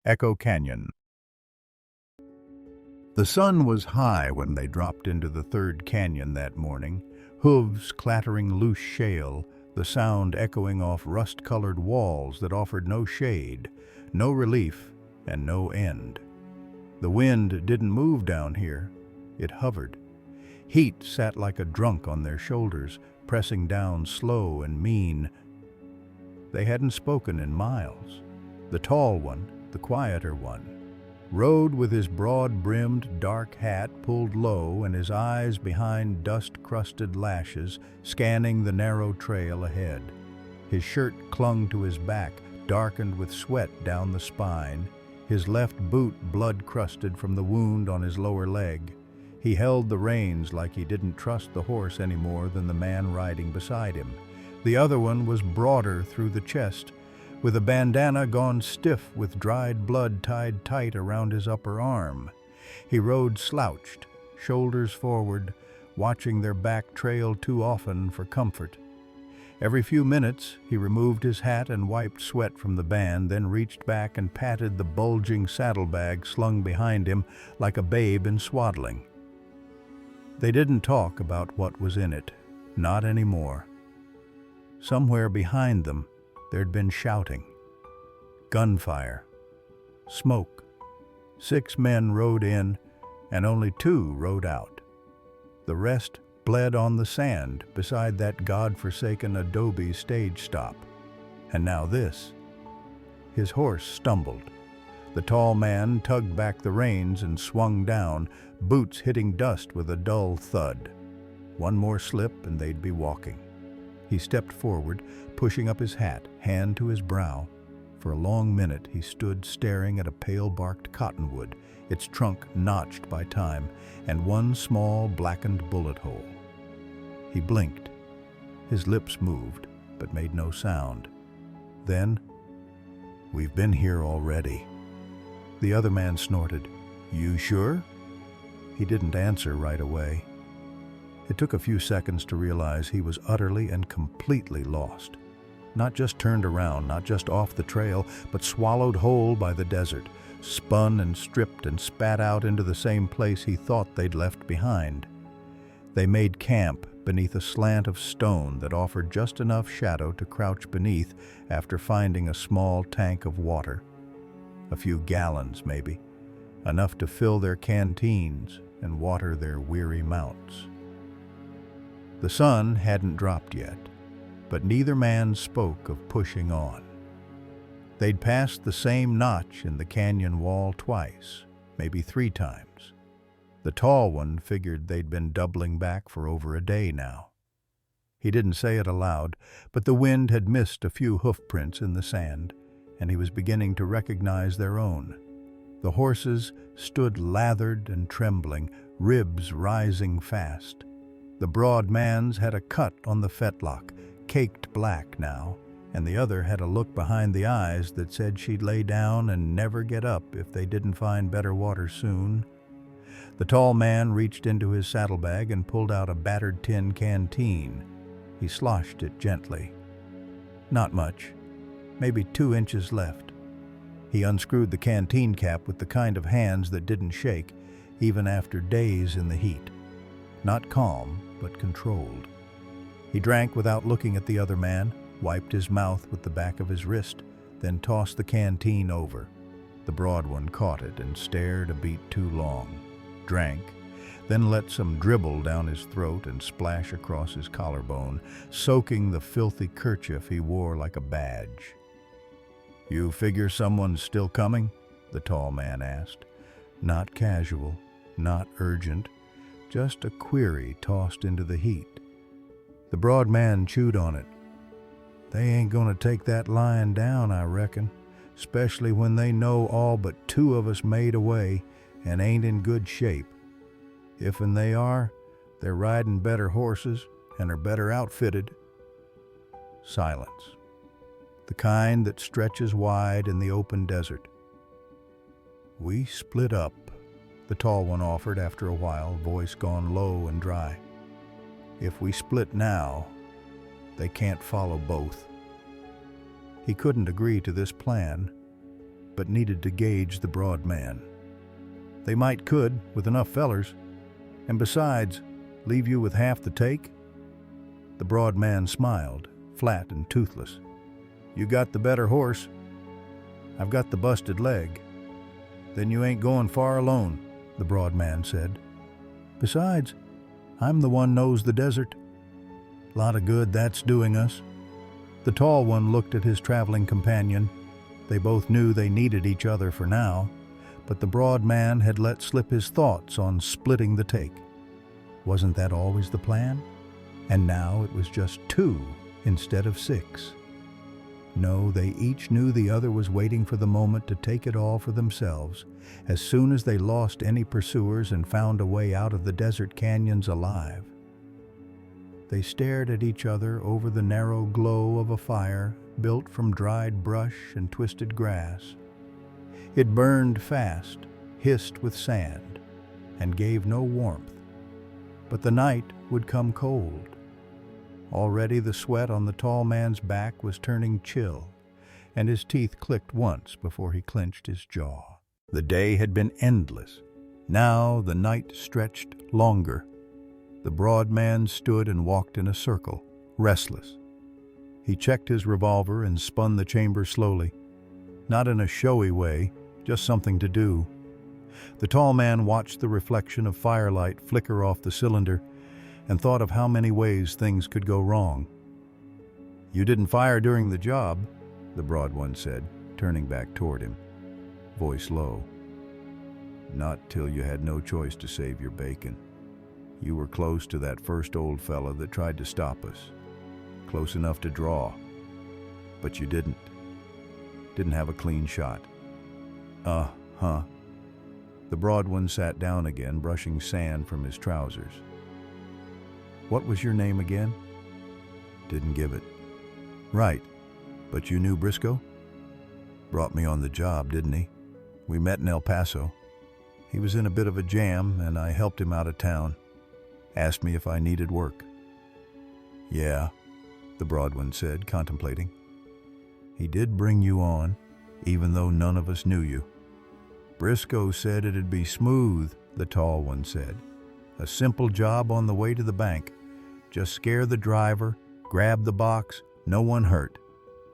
Echo Canyon. The sun was high when they dropped into the third canyon that morning, hooves clattering loose shale, the sound echoing off rust-colored walls that offered no shade, no relief, and no end. The wind didn't move down here, it hovered. Heat sat like a drunk on their shoulders, pressing down slow and mean. They hadn't spoken in miles. The tall one, the quieter one, rode with his broad-brimmed dark hat pulled low and his eyes behind dust-crusted lashes, scanning the narrow trail ahead. His shirt clung to his back, darkened with sweat down the spine, his left boot blood-crusted from the wound on his lower leg. He held the reins like he didn't trust the horse any more than the man riding beside him. The other one was broader through the chest, with a bandana gone stiff with dried blood tied tight around his upper arm. He rode slouched, shoulders forward, watching their back trail too often for comfort. Every few minutes, he removed his hat and wiped sweat from the band, then reached back and patted the bulging saddlebag slung behind him like a babe in swaddling. They didn't talk about what was in it, not anymore. Somewhere behind them, there'd been shouting, gunfire, smoke. 6 men rode in, and only 2 rode out. The rest bled on the sand beside that god-forsaken adobe stage stop. And now this. His horse stumbled. The tall man tugged back the reins and swung down, boots hitting dust with a dull thud. One more slip and they'd be walking. He stepped forward, pushing up his hat, hand to his brow. For a long minute he stood staring at a pale-barked cottonwood, its trunk notched by time, and one small blackened bullet hole. He blinked. His lips moved, but made no sound. Then, "We've been here already." The other man snorted. "You sure?" He didn't answer right away. It took a few seconds to realize he was utterly and completely lost. Not just turned around, not just off the trail, but swallowed whole by the desert, spun and stripped and spat out into the same place he thought they'd left behind. They made camp beneath a slant of stone that offered just enough shadow to crouch beneath after finding a small tank of water. A few gallons, maybe, enough to fill their canteens and water their weary mounts. The sun hadn't dropped yet, but neither man spoke of pushing on. They'd passed the same notch in the canyon wall twice, maybe 3 times. The tall one figured they'd been doubling back for over a day now. He didn't say it aloud, but the wind had missed a few hoofprints in the sand, and he was beginning to recognize their own. The horses stood lathered and trembling, ribs rising fast. The broad man's had a cut on the fetlock, caked black now, and the other had a look behind the eyes that said she'd lay down and never get up if they didn't find better water soon. The tall man reached into his saddlebag and pulled out a battered tin canteen. He sloshed it gently. Not much, maybe 2 inches left. He unscrewed the canteen cap with the kind of hands that didn't shake, even after days in the heat. Not calm, but controlled. He drank without looking at the other man, wiped his mouth with the back of his wrist, then tossed the canteen over. The broad one caught it and stared a beat too long, drank, then let some dribble down his throat and splash across his collarbone, soaking the filthy kerchief he wore like a badge. "You figure someone's still coming?" the tall man asked. Not casual, not urgent, just a query tossed into the heat. The broad man chewed on it. "They ain't gonna take that lying down, I reckon, especially when they know all but 2 of us made away and ain't in good shape. If and they are, they're riding better horses and are better outfitted." Silence. The kind that stretches wide in the open desert. "We split up," the tall one offered after a while, voice gone low and dry. "If we split now, they can't follow both." He couldn't agree to this plan, but needed to gauge the broad man. They could, with enough fellers. And besides, leave you with half the take? The broad man smiled, flat and toothless. You got the better horse. I've got the busted leg. Then you ain't going far alone, the broad man said. Besides, I'm the one knows the desert. Lot of good that's doing us. The tall one looked at his traveling companion. They both knew they needed each other for now, but the broad man had let slip his thoughts on splitting the take. Wasn't that always the plan? And now it was just 2 instead of 6. No, they each knew the other was waiting for the moment to take it all for themselves, as soon as they lost any pursuers and found a way out of the desert canyons alive. They stared at each other over the narrow glow of a fire built from dried brush and twisted grass. It burned fast, hissed with sand, and gave no warmth. But the night would come cold. Already the sweat on the tall man's back was turning chill, and his teeth clicked once before he clenched his jaw. The day had been endless. Now the night stretched longer. The broad man stood and walked in a circle, restless. He checked his revolver and spun the chamber slowly. Not in a showy way, just something to do. The tall man watched the reflection of firelight flicker off the cylinder and thought of how many ways things could go wrong. You didn't fire during the job, the broad one said, turning back toward him, voice low. Not till you had no choice to save your bacon. You were close to that first old fella that tried to stop us. Close enough to draw. But you didn't. Didn't have a clean shot. The broad one sat down again, brushing sand from his trousers. What was your name again? Didn't give it. Right. But you knew Briscoe? Brought me on the job, didn't he? We met in El Paso. He was in a bit of a jam, and I helped him out of town. Asked me if I needed work. Yeah, the broad one said, contemplating. He did bring you on, even though none of us knew you. Briscoe said it'd be smooth, the tall one said. A simple job on the way to the bank. Just scare the driver, grab the box, no one hurt.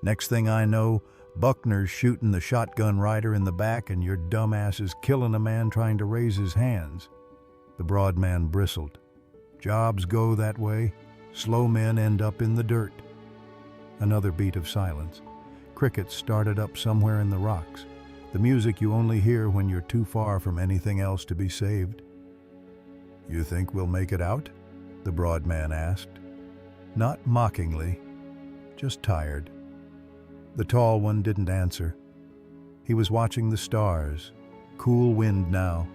Next thing I know, Buckner's shooting the shotgun rider in the back and your dumbass is killing a man trying to raise his hands. The broad man bristled. Jobs go that way. Slow men end up in the dirt. Another beat of silence. Crickets started up somewhere in the rocks. The music you only hear when you're too far from anything else to be saved. You think we'll make it out? The broad man asked. Not mockingly, just tired. The tall one didn't answer. He was watching the stars, cool wind now,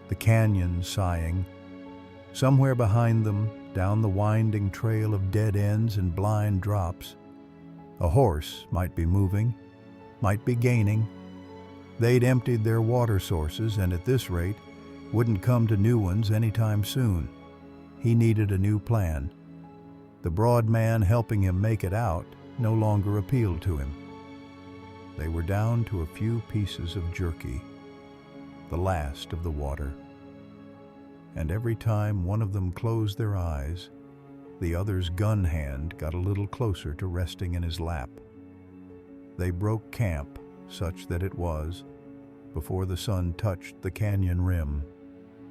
the canyon sighing. Somewhere behind them, down the winding trail of dead ends and blind drops, a horse might be moving, might be gaining. They'd emptied their water sources and at this rate wouldn't come to new ones anytime soon. He needed a new plan. The broad man helping him make it out no longer appealed to him. They were down to a few pieces of jerky, the last of the water. And every time one of them closed their eyes, the other's gun hand got a little closer to resting in his lap. They broke camp, such that it was, before the sun touched the canyon rim,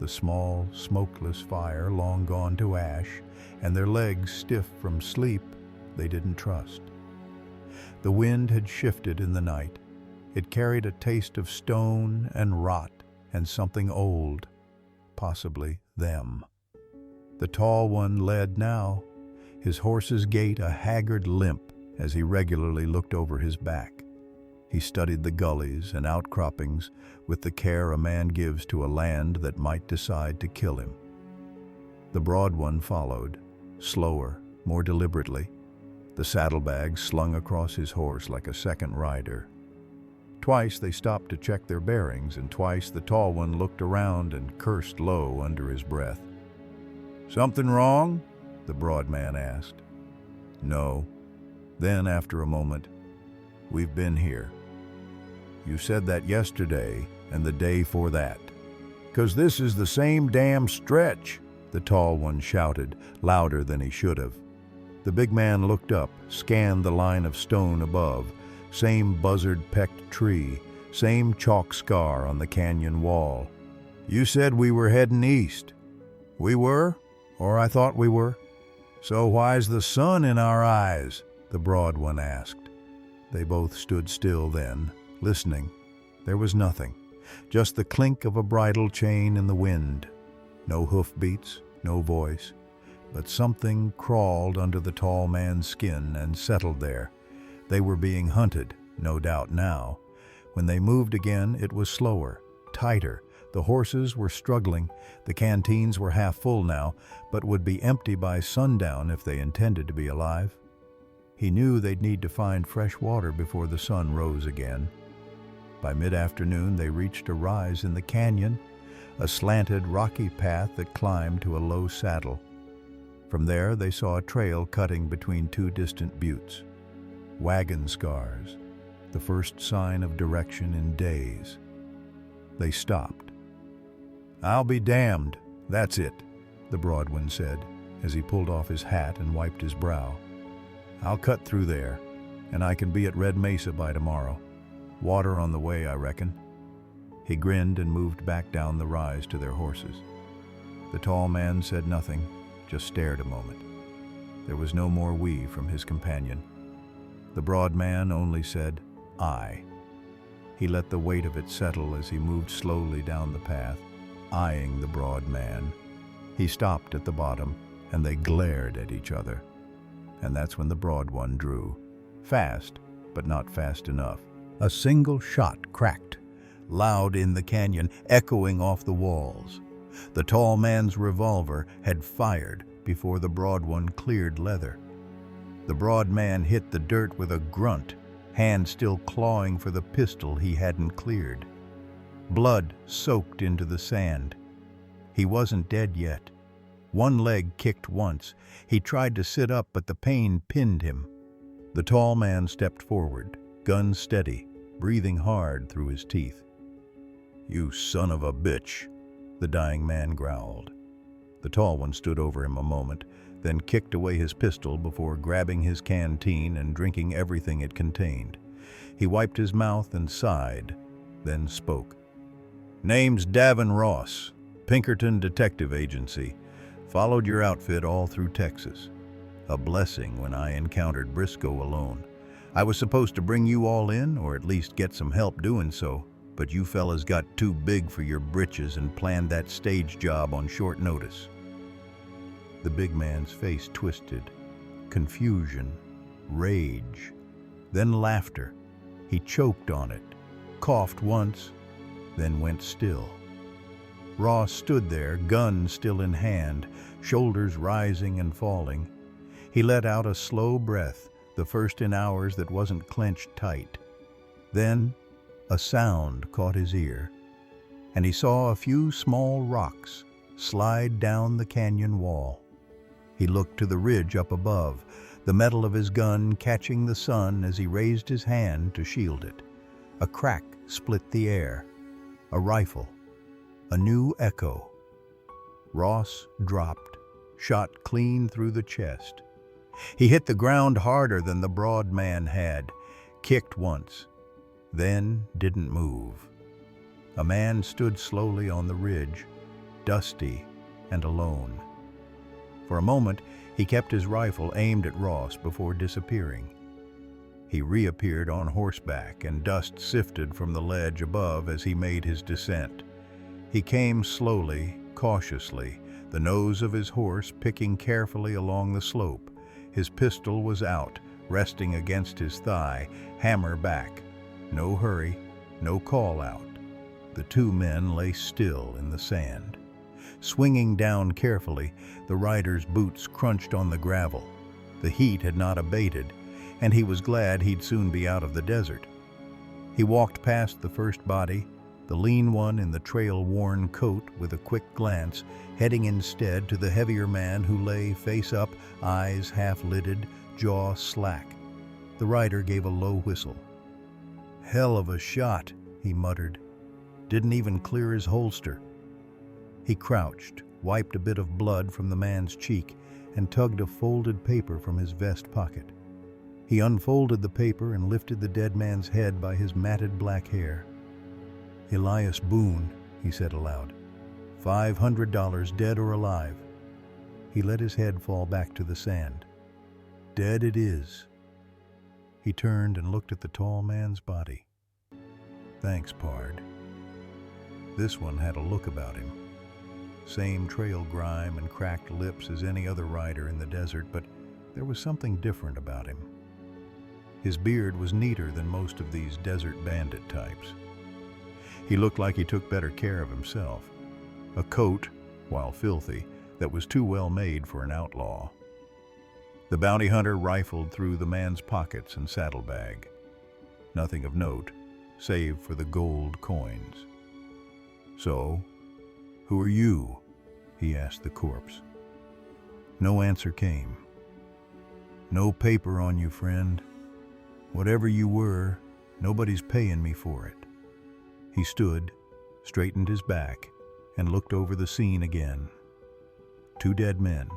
the small, smokeless fire long gone to ash, and their legs stiff from sleep they didn't trust. The wind had shifted in the night. It carried a taste of stone and rot and something old, possibly them. The tall one led now, his horse's gait a haggard limp as he regularly looked over his back. He studied the gullies and outcroppings with the care a man gives to a land that might decide to kill him. The broad one followed, slower, more deliberately, the saddlebags slung across his horse like a second rider. Twice they stopped to check their bearings, and twice the tall one looked around and cursed low under his breath. Something wrong? The broad man asked. No. Then, after a moment, we've been here. You said that yesterday and the day for that. 'Cause this is the same damn stretch, the tall one shouted, louder than he should have. The big man looked up, scanned the line of stone above. Same buzzard-pecked tree, same chalk scar on the canyon wall. You said we were heading east. We were, or I thought we were. So why's the sun in our eyes? The broad one asked. They both stood still then, listening. There was nothing, just the clink of a bridle chain in the wind. No hoofbeats, no voice, but something crawled under the tall man's skin and settled there. They were being hunted, no doubt now. When they moved again, it was slower, tighter. The horses were struggling. The canteens were half full now, but would be empty by sundown if they intended to be alive. He knew they'd need to find fresh water before the sun rose again. By mid-afternoon, they reached a rise in the canyon, a slanted, rocky path that climbed to a low saddle. From there, they saw a trail cutting between two distant buttes. Wagon scars, the first sign of direction in days. They stopped. "I'll be damned, that's it," the broad one said, as he pulled off his hat and wiped his brow. "I'll cut through there, and I can be at Red Mesa by tomorrow. Water on the way, I reckon." He grinned and moved back down the rise to their horses. The tall man said nothing, just stared a moment. There was no more "we" from his companion. The broad man only said, "I." He let the weight of it settle as he moved slowly down the path, eyeing the broad man. He stopped at the bottom, and they glared at each other. And that's when the broad one drew. Fast, but not fast enough. A single shot cracked, loud in the canyon, echoing off the walls. The tall man's revolver had fired before the broad one cleared leather. The broad man hit the dirt with a grunt, hand still clawing for the pistol he hadn't cleared. Blood soaked into the sand. He wasn't dead yet. One leg kicked once. He tried to sit up, but the pain pinned him. The tall man stepped forward, gun steady, breathing hard through his teeth. "You son of a bitch," the dying man growled. The tall one stood over him a moment, then kicked away his pistol before grabbing his canteen and drinking everything it contained. He wiped his mouth and sighed, then spoke. "Name's Davin Ross, Pinkerton Detective Agency. Followed your outfit all through Texas. A blessing when I encountered Briscoe alone. I was supposed to bring you all in, or at least get some help doing so, but you fellas got too big for your britches and planned that stage job on short notice." The big man's face twisted. Confusion, rage, then laughter. He choked on it, coughed once, then went still. Ross stood there, gun still in hand, shoulders rising and falling. He let out a slow breath, the first in hours that wasn't clenched tight. Then a sound caught his ear, and he saw a few small rocks slide down the canyon wall. He looked to the ridge up above, the metal of his gun catching the sun as he raised his hand to shield it. A crack split the air. A rifle. A new echo. Ross dropped, shot clean through the chest. He hit the ground harder than the broad man had, kicked once, then didn't move. A man stood slowly on the ridge, dusty and alone. For a moment, he kept his rifle aimed at Ross before disappearing. He reappeared on horseback, and dust sifted from the ledge above as he made his descent. He came slowly, cautiously, the nose of his horse picking carefully along the slope. His pistol was out, resting against his thigh, hammer back. No hurry, no call out. The two men lay still in the sand. Swinging down carefully, the rider's boots crunched on the gravel. The heat had not abated, and he was glad he'd soon be out of the desert. He walked past the first body, the lean one in the trail-worn coat, with a quick glance, heading instead to the heavier man who lay face up, eyes half-lidded, jaw slack. The rider gave a low whistle. "Hell of a shot," he muttered. Didn't even clear his holster. He crouched, wiped a bit of blood from the man's cheek, and tugged a folded paper from his vest pocket. He unfolded the paper and lifted the dead man's head by his matted black hair. "Elias Boone," he said aloud. $500, dead or alive." He let his head fall back to the sand. "Dead it is." He turned and looked at the tall man's body. "Thanks, pard." This one had a look about him. Same trail grime and cracked lips as any other rider in the desert, but there was something different about him. His beard was neater than most of these desert bandit types. He looked like he took better care of himself. A coat, while filthy, that was too well made for an outlaw. The bounty hunter rifled through the man's pockets and saddlebag. Nothing of note, save for the gold coins. "So, who are you?" he asked the corpse. No answer came. "No paper on you, friend. Whatever you were, nobody's paying me for it." He stood, straightened his back, and looked over the scene again. 2 dead men,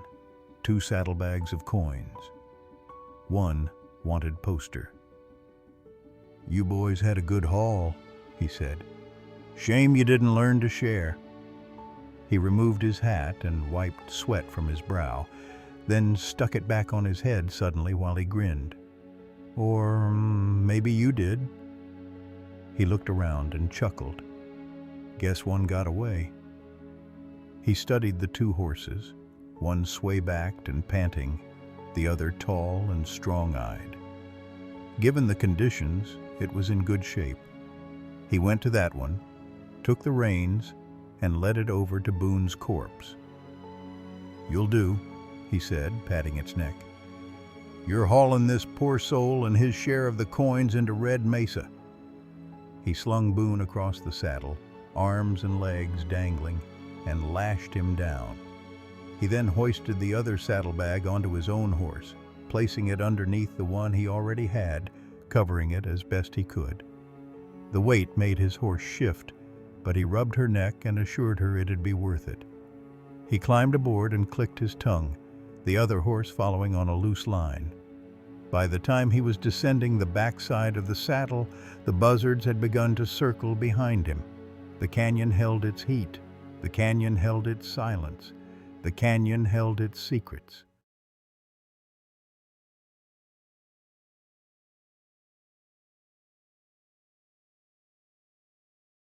2 saddlebags of coins. 1 wanted poster. "You boys had a good haul," he said. "Shame you didn't learn to share." He removed his hat and wiped sweat from his brow, then stuck it back on his head suddenly while he grinned. "Or maybe you did." He looked around and chuckled. "Guess one got away." He studied the 2 horses, one sway-backed and panting, the other tall and strong-eyed. Given the conditions, it was in good shape. He went to that one, took the reins, and led it over to Boone's corpse. "You'll do," he said, patting its neck. "You're hauling this poor soul and his share of the coins into Red Mesa." He slung Boone across the saddle, arms and legs dangling, and lashed him down. He then hoisted the other saddlebag onto his own horse, placing it underneath the one he already had, covering it as best he could. The weight made his horse shift, but he rubbed her neck and assured her it'd be worth it. He climbed aboard and clicked his tongue, the other horse following on a loose line. By the time he was descending the backside of the saddle, the buzzards had begun to circle behind him. The canyon held its heat. The canyon held its silence. The canyon held its secrets.